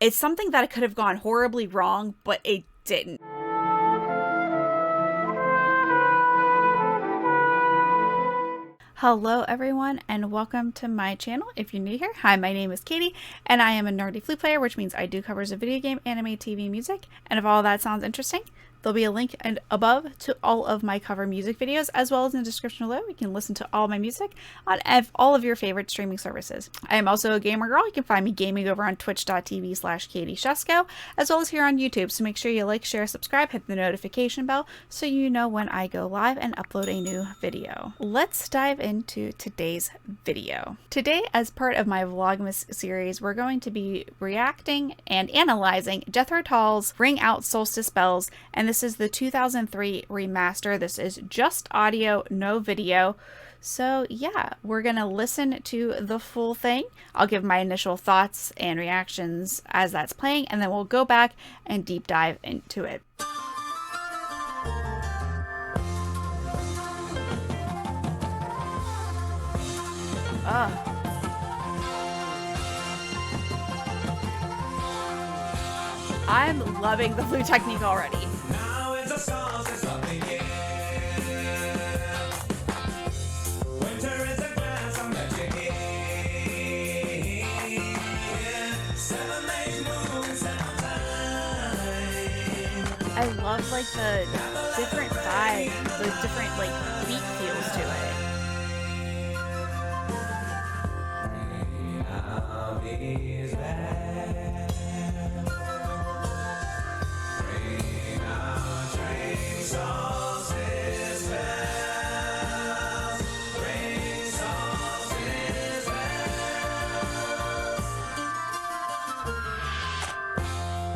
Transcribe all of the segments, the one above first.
It's something that could have gone horribly wrong, but it didn't. Hello everyone and welcome to my channel. If you're new here, hi, my name is Katie and I am a nerdy flute player, which means I do covers of video game, anime, TV, music, and if all that sounds interesting, there'll be a link above to all of my cover music videos, as well as in the description below. You can listen to all my music on all of your favorite streaming services. I am also a gamer girl. You can find me gaming over on twitch.tv/KatieShesko, as well as here on YouTube. So make sure you like, share, subscribe, hit the notification bell so you know when I go live and upload a new video. Let's dive into today's video. Today, as part of my vlogmas series, we're going to be reacting and analyzing Jethro Tull's Ring Out Solstice Bells, and this is the 2003 remaster. This is just audio, no video. So yeah, we're gonna listen to the full thing. I'll give my initial thoughts and reactions as that's playing, and then we'll go back and deep dive into it. I'm loving the flute technique already. Now it's a solstice of the year. Winter is a glass of magic here. 7 days moon, 7 time. I love like the different vibe, the different like beat feels to it. Now is back. Solstice bells, ring solstice bells.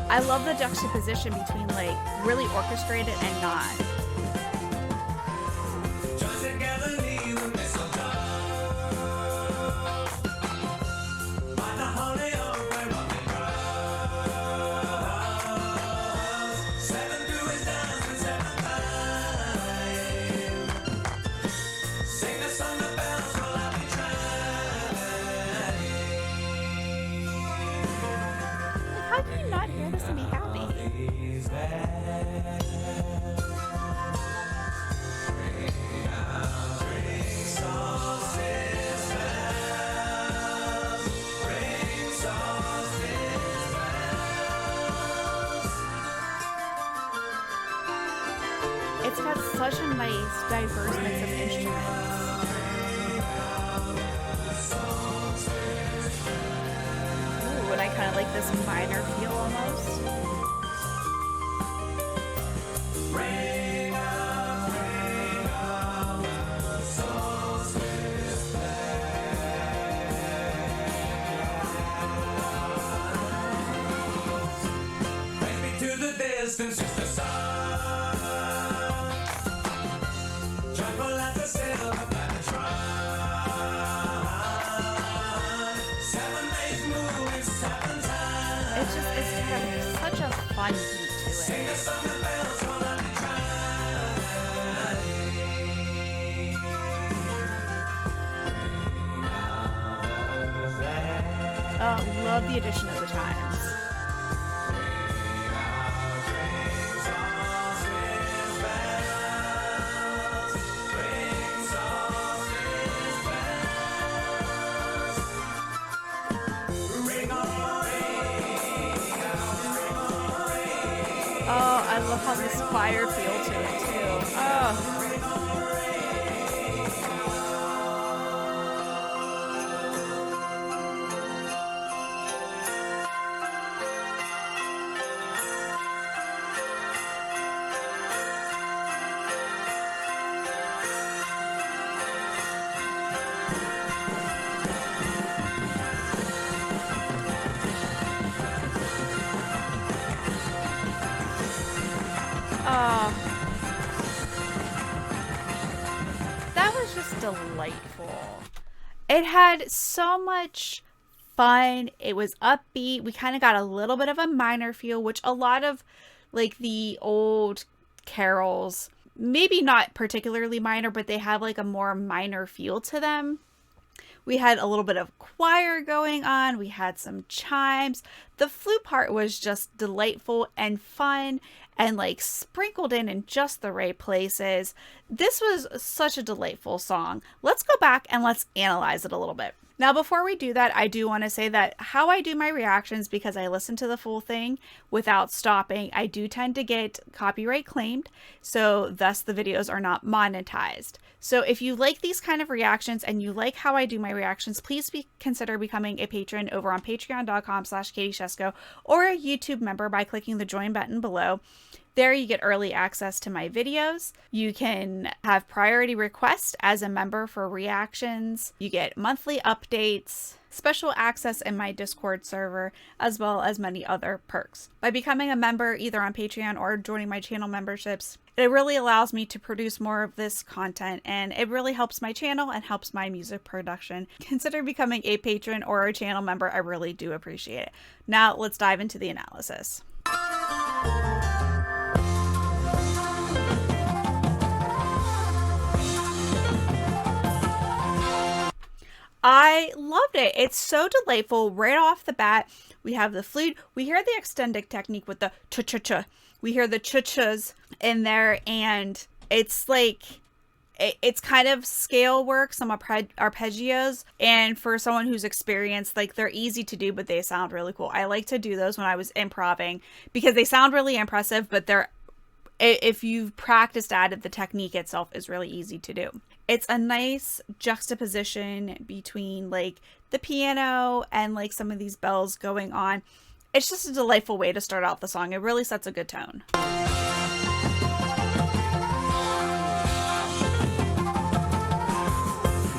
I love the juxtaposition between like really orchestrated and not. Join together, leave the mistletoe. By the holy oak where one grows. 7 through his dance and 7 time. Sing the song of bells while I be trying. How do you not hear this and be happy? He's back. It's got such a nice, diverse mix of instruments. Ooh, and I kind of like this minor feel almost. To the distance is the sun. Joyful as the silver planet run. 7 days moving, 7 times. It's got such a fun beat to Sing it. the song of bells while I be trying. Oh, love the addition of the chimes. Oh, I love how this fire feel to it too. Oh. That was just delightful. It had so much fun. It was upbeat. We kind of got a little bit of a minor feel, which a lot of like the old carols, maybe not particularly minor, but they have like a more minor feel to them. We had a little bit of choir going on. We had some chimes. The flute part was just delightful and fun and like sprinkled in just the right places. This was such a delightful song. Let's go back and let's analyze it a little bit. Now, before we do that, I do want to say that how I do my reactions, because I listen to the full thing without stopping, I do tend to get copyright claimed, so thus the videos are not monetized. So if you like these kind of reactions and you like how I do my reactions, please consider becoming a patron over on patreon.com/KatieShesko or a YouTube member by clicking the join button below. There you get early access to my videos. You can have priority requests as a member for reactions. You get monthly updates, special access in my Discord server, as well as many other perks. By becoming a member either on Patreon or joining my channel memberships, it really allows me to produce more of this content, and it really helps my channel and helps my music production. Consider becoming a patron or a channel member. I really do appreciate it. Now let's dive into the analysis. I loved it. It's so delightful right off the bat. We have the flute. We hear the extended technique with the cha-cha-cha. We hear the cha-chas in there, and it's like, it's kind of scale work, some arpeggios, and for someone who's experienced, like, they're easy to do, but they sound really cool. I like to do those when I was improving because they sound really impressive, but they're, if you've practiced at it, the technique itself is really easy to do. It's a nice juxtaposition between like the piano and like some of these bells going on. It's just a delightful way to start out the song. It really sets a good tone.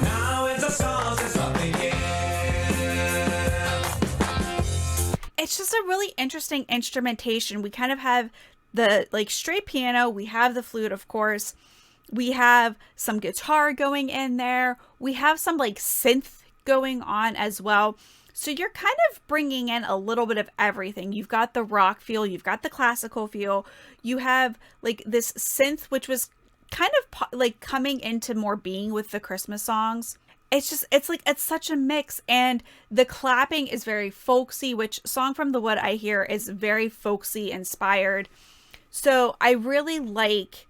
Now it's a solstice of the year. It's just a really interesting instrumentation. We kind of have the like straight piano. We have the flute, of course. We have some guitar going in there. We have some like synth going on as well. So you're kind of bringing in a little bit of everything. You've got the rock feel, you've got the classical feel. You have like this synth, which was kind of like coming into more being with the Christmas songs. It's just, it's like, it's such a mix. And the clapping is very folksy, which Song from the Wood I hear is very folksy inspired. So I really like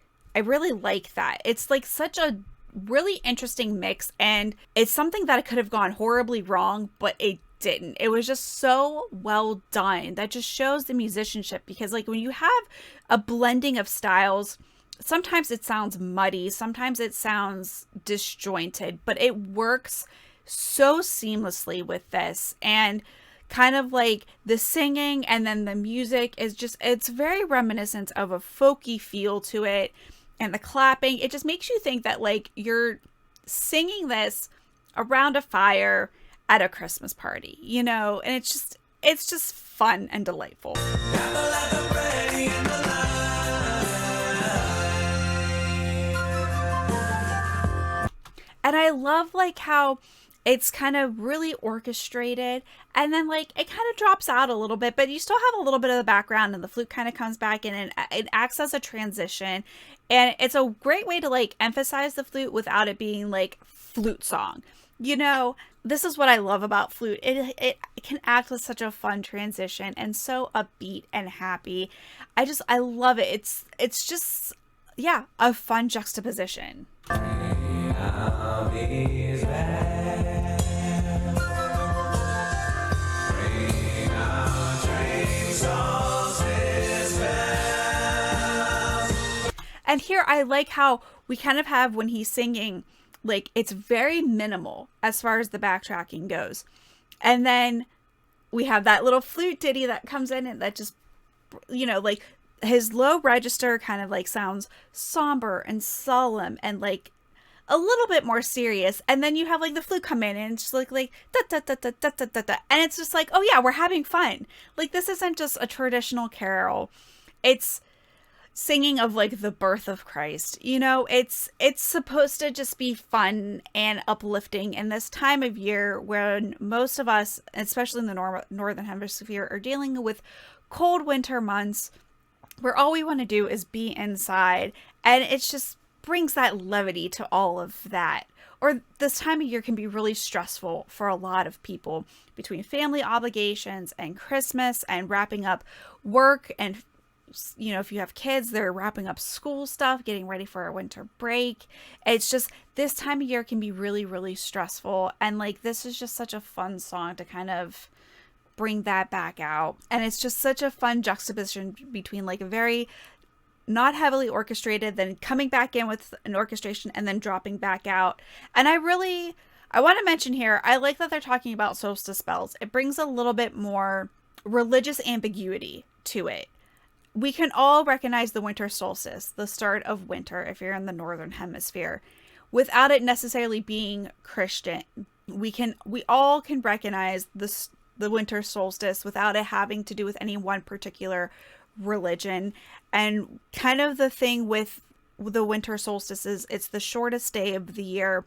that. It's like such a really interesting mix, and it's something that could have gone horribly wrong, but it didn't. It was just so well done. That just shows the musicianship, because like when you have a blending of styles, sometimes it sounds muddy, sometimes it sounds disjointed, but it works so seamlessly with this. And kind of like the singing and then the music is just, it's very reminiscent of a folky feel to it. And the clapping, it just makes you think that like you're singing this around a fire at a Christmas party, you know, and it's just fun and delightful. And I love like how it's kind of really orchestrated, and then like it kind of drops out a little bit, but you still have a little bit of the background, and the flute kind of comes back in, and it acts as a transition. And it's a great way to like emphasize the flute without it being like flute song. You know, this is what I love about flute. It can act as such a fun transition and so upbeat and happy. I love it. It's just, yeah, a fun juxtaposition. And here I like how we kind of have, when he's singing, like it's very minimal as far as the backtracking goes. And then we have that little flute ditty that comes in, and that just, you know, like his low register kind of like sounds somber and solemn and like a little bit more serious. And then you have like the flute come in, and it's just like da da da da da da da da, and it's just like, oh yeah, we're having fun. Like this isn't just a traditional carol. It's singing of like the birth of Christ. You know, it's supposed to just be fun and uplifting in this time of year when most of us, especially in the northern hemisphere, are dealing with cold winter months where all we want to do is be inside, and it's just brings that levity to all of that. or this time of year can be really stressful for a lot of people between family obligations and Christmas and wrapping up work. And, you know, if you have kids, they're wrapping up school stuff, getting ready for a winter break. It's just, this time of year can be really, really stressful. And like, this is just such a fun song to kind of bring that back out. And it's just such a fun juxtaposition between like a very not heavily orchestrated, then coming back in with an orchestration and then dropping back out. And I want to mention here, I like that they're talking about solstice bells. It brings a little bit more religious ambiguity to it. We can all recognize the winter solstice, the start of winter, if you're in the northern hemisphere, without it necessarily being Christian. We all can recognize the winter solstice without it having to do with any one particular religion. And kind of the thing with the winter solstice is it's the shortest day of the year,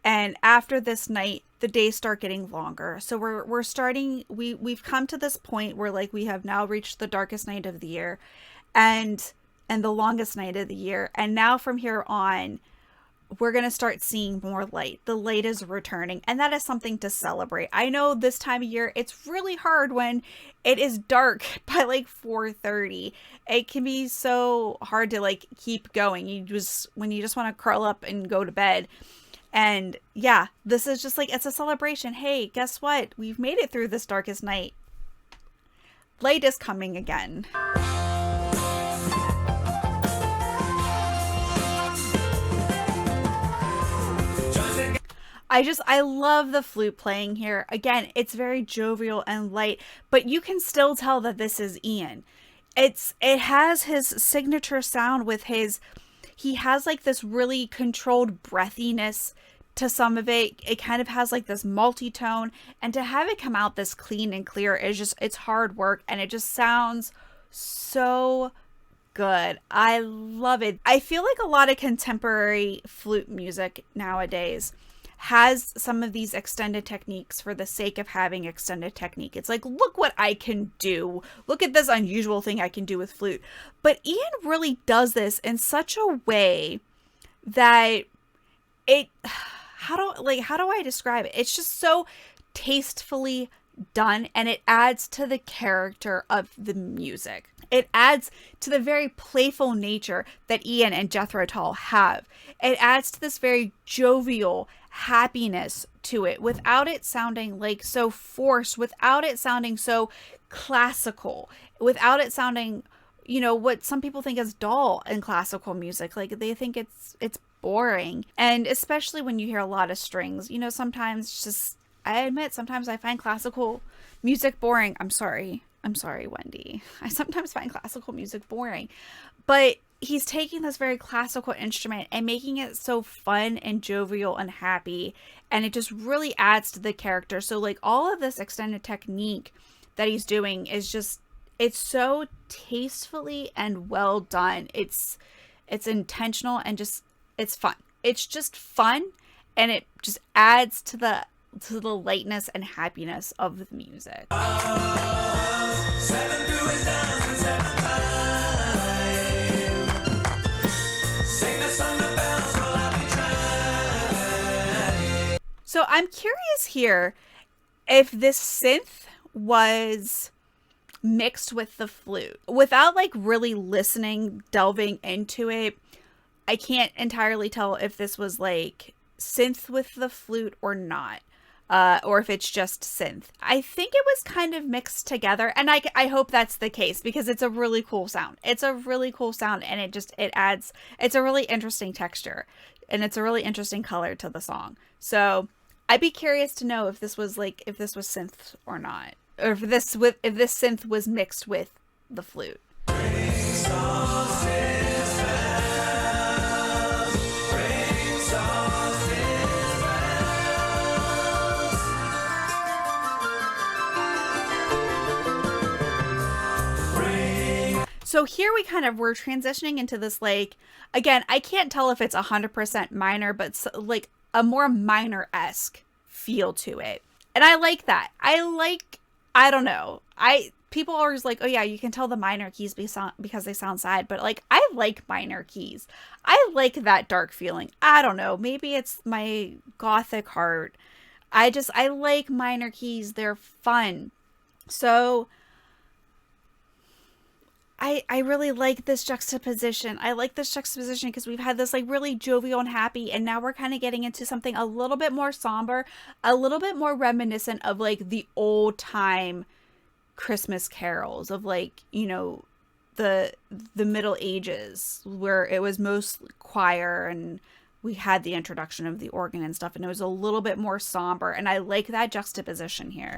and after this night the days start getting longer. So we're starting, we've come to this point where like we have now reached the darkest night of the year and the longest night of the year, and now from here on we're going to start seeing more light. The light is returning, and that is something to celebrate. I know this time of year, it's really hard when it is dark by like 4:30. It can be so hard to like keep going. When you just want to curl up and go to bed. And yeah, this is just like, it's a celebration. Hey, guess what? We've made it through this darkest night. Light is coming again. I love the flute playing here. Again, it's very jovial and light, but you can still tell that this is Ian. It has his signature sound with he has like this really controlled breathiness to some of it. It kind of has like this multi-tone, and to have it come out this clean and clear is just, it's hard work, and it just sounds so good. I love it. I feel like a lot of contemporary flute music nowadays has some of these extended techniques for the sake of having extended technique. It's like, look what I can do. Look at this unusual thing I can do with flute. But Ian really does this in such a way that how do I describe it? It's just so tastefully done, and it adds to the character of the music. It adds to the very playful nature that Ian and Jethro Tull have. It adds to this very jovial happiness to it without it sounding like so forced, without it sounding so classical, without it sounding, you know, what some people think is dull in classical music. Like they think it's boring. And especially when you hear a lot of strings, you know, sometimes just, I admit, sometimes I find classical music boring. I'm sorry, Wendy. I sometimes find classical music boring. But he's taking this very classical instrument and making it so fun and jovial and happy. And it just really adds to the character. So like all of this extended technique that he's doing is just, it's so tastefully and well done. It's intentional and just, it's fun. It's just fun. And it just adds to the lightness and happiness of the music. So I'm curious here if this synth was mixed with the flute. Without like really listening, delving into it, I can't entirely tell if this was like synth with the flute or not. Or if it's just synth. I think it was kind of mixed together, and I hope that's the case because it's a really cool sound. It's a really cool sound, and it's a really interesting texture, and it's a really interesting color to the song. So I'd be curious to know if this was synth or not, or if this synth was mixed with the flute. So here we're transitioning into this, like, again, I can't tell if it's 100% minor, but like a more minor-esque feel to it. And I like that. I don't know. people are always like, oh yeah, you can tell the minor keys because they sound sad, but like I like minor keys. I like that dark feeling. I don't know, maybe it's my gothic heart. I like minor keys. They're fun. So I really like this juxtaposition. I like this juxtaposition because we've had this like really jovial and happy, and now we're kind of getting into something a little bit more somber, a little bit more reminiscent of like the old time Christmas carols of like, you know, the Middle Ages where it was most choir and we had the introduction of the organ and stuff, and it was a little bit more somber, and I like that juxtaposition here.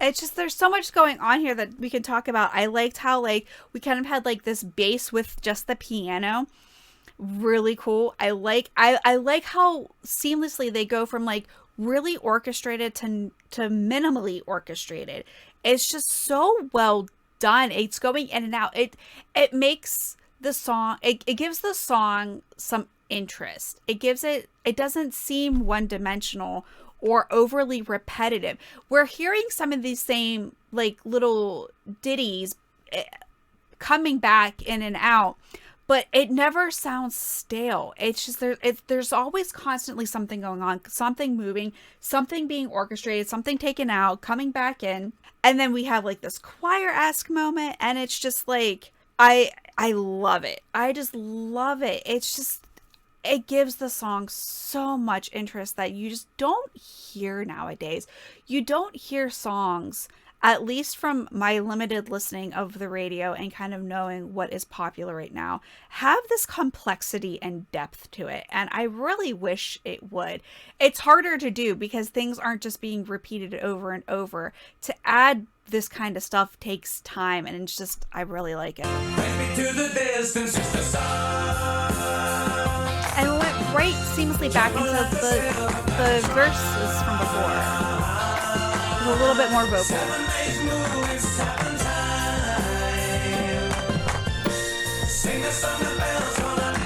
It's just there's so much going on here that we can talk about. I liked how like we kind of had like this bass with just the piano. Really cool. I like how seamlessly they go from like really orchestrated to minimally orchestrated. It's just so well done. It's going in and out. It makes the song, it gives the song some interest. It doesn't seem one dimensional or overly repetitive. We're hearing some of these same like little ditties coming back in and out, but it never sounds stale. It's just there's always constantly something going on, something moving, something being orchestrated, something taken out, coming back in. And then we have like this choir-esque moment, and it's just like I love it. I just love it. It's just, it gives the song so much interest that you just don't hear nowadays. You don't hear songs, at least from my limited listening of the radio and kind of knowing what is popular right now, have this complexity and depth to it. And I really wish it would. It's harder to do because things aren't just being repeated over and over. To add this kind of stuff takes time, and it's just, I really like it. To the distance, just the sun. And we went right seamlessly back into the verses from before. With a little bit more vocal. Sing the song of bells on a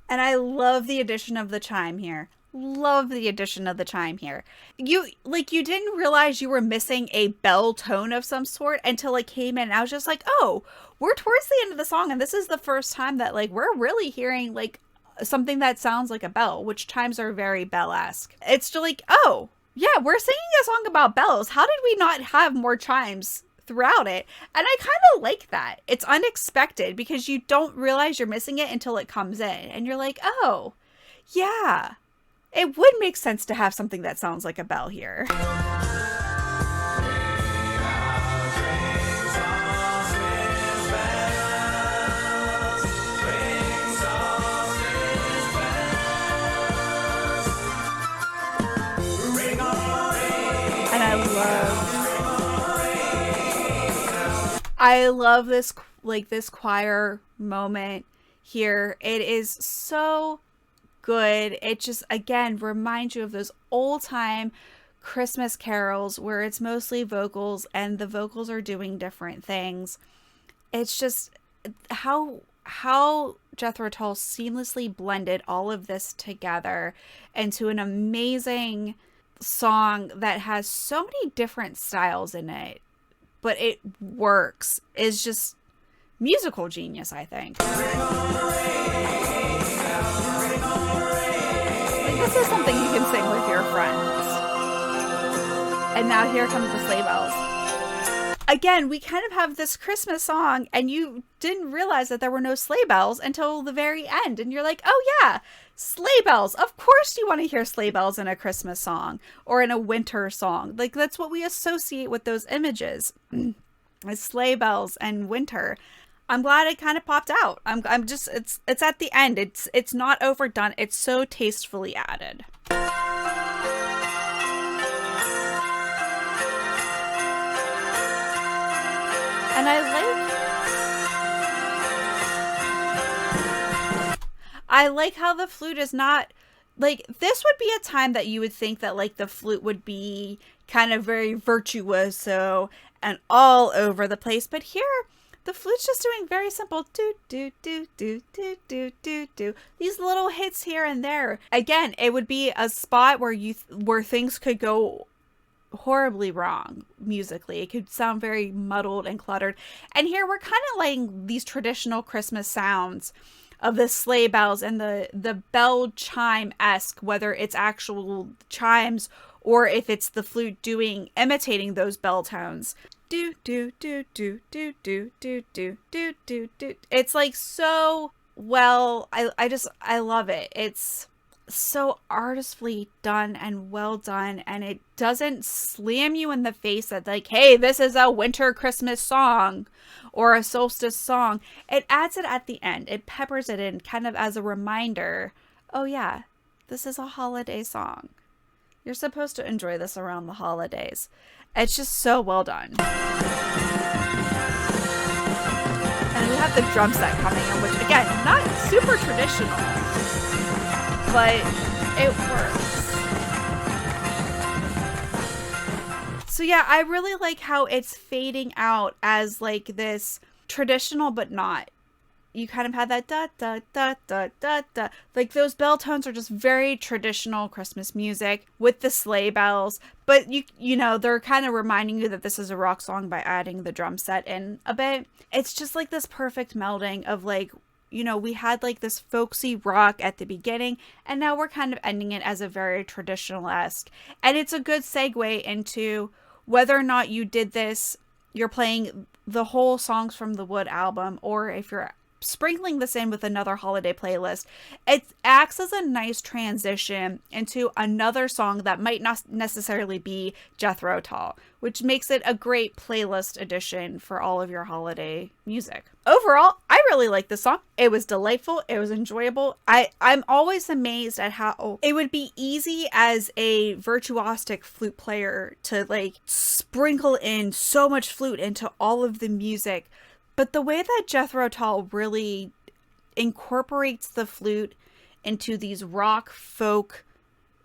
And I love the addition of the chime here. Love the addition of the chime here. You didn't realize you were missing a bell tone of some sort until it came in. And I was just like, oh, we're towards the end of the song, and this is the first time that like we're really hearing like something that sounds like a bell, which chimes are very bell-esque. It's just like, oh yeah, we're singing a song about bells. How did we not have more chimes throughout it? And I kind of like that. It's unexpected because you don't realize you're missing it until it comes in, and you're like, oh yeah, it would make sense to have something that sounds like a bell here. And I love this, like, this choir moment here. It is so good. It just, again, reminds you of those old time Christmas carols where it's mostly vocals and the vocals are doing different things. It's just how Jethro Tull seamlessly blended all of this together into an amazing song that has so many different styles in it, but it works. It's just musical genius, I think. This is something you can sing with your friends. And now here comes the sleigh bells. Again, we kind of have this Christmas song, and you didn't realize that there were no sleigh bells until the very end. And you're like, oh yeah, sleigh bells. Of course you want to hear sleigh bells in a Christmas song or in a winter song. Like, that's what we associate with those images. Is sleigh bells and winter. I'm glad it kind of popped out. I'm just, it's at the end. It's not overdone. It's so tastefully added. And I like I like how the flute is not, like, this would be a time that you would think that, like, the flute would be kind of very virtuoso and all over the place. But here, the flute's just doing very simple do, do, do, do, do, do, do, do. These little hits here and there. Again, it would be a spot where where things could go horribly wrong musically. It could sound very muddled and cluttered. And here we're kind of letting these traditional Christmas sounds of the sleigh bells and the bell chime-esque, whether it's actual chimes or if it's the flute imitating those bell tones. Do do do do do do do do do do do. It's like so well. I love it. It's so artistfully done and well done, and it doesn't slam you in the face that, like, hey, this is a winter Christmas song or a solstice song. It adds it at the end. It peppers it in kind of as a reminder. Oh yeah, this is a holiday song. You're supposed to enjoy this around the holidays. It's just so well done. And we have the drum set coming in, which again, not super traditional, but it works. So yeah, I really like how it's fading out as like this traditional, but not. You kind of had that da da da da da da. Like those bell tones are just very traditional Christmas music with the sleigh bells. But you know, they're kind of reminding you that this is a rock song by adding the drum set in a bit. It's just like this perfect melding of like, you know, we had like this folksy rock at the beginning, and now we're kind of ending it as a very traditional-esque. And it's a good segue into whether or not you did this, you're playing the whole Songs from the Wood album, or if you're sprinkling this in with another holiday playlist. It acts as a nice transition into another song that might not necessarily be Jethro Tull, which makes it a great playlist addition for all of your holiday music. Overall, I really like this song. It was delightful. It was enjoyable. I'm always amazed at how it would be easy as a virtuosic flute player to like sprinkle in so much flute into all of the music. But the way that Jethro Tull really incorporates the flute into these rock folk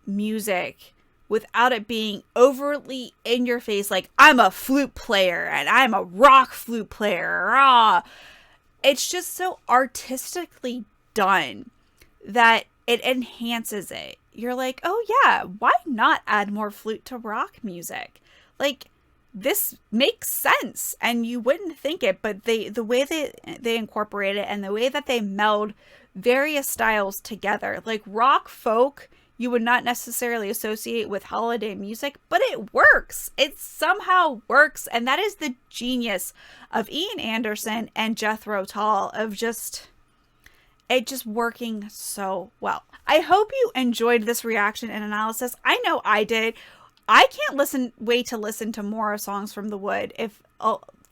music without it being overtly in your face, like, I'm a flute player and I'm a rock flute player. Ah. It's just so artistically done that it enhances it. You're like, oh yeah, why not add more flute to rock music? Like, this makes sense, and you wouldn't think it, but the way they incorporate it and the way that they meld various styles together, like rock folk, you would not necessarily associate with holiday music, but it works. It somehow works, and that is the genius of Ian Anderson and Jethro Tull, of just working so well. I hope you enjoyed this reaction and analysis. I know I did. I can't wait to listen to more Songs from the Wood. If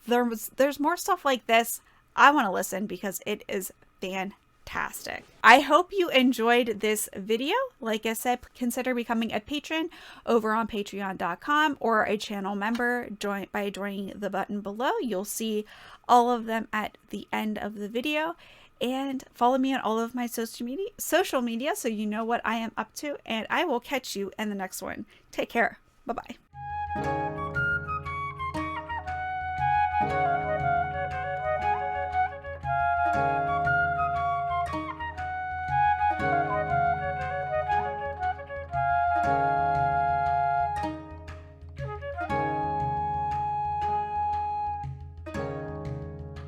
there's more stuff like this, I want to listen because it is fantastic. I hope you enjoyed this video. Like I said, consider becoming a patron over on patreon.com or a channel member by joining the button below. You'll see all of them at the end of the video. And follow me on all of my social media so you know what I am up to. And I will catch you in the next one. Take care. Bye-bye.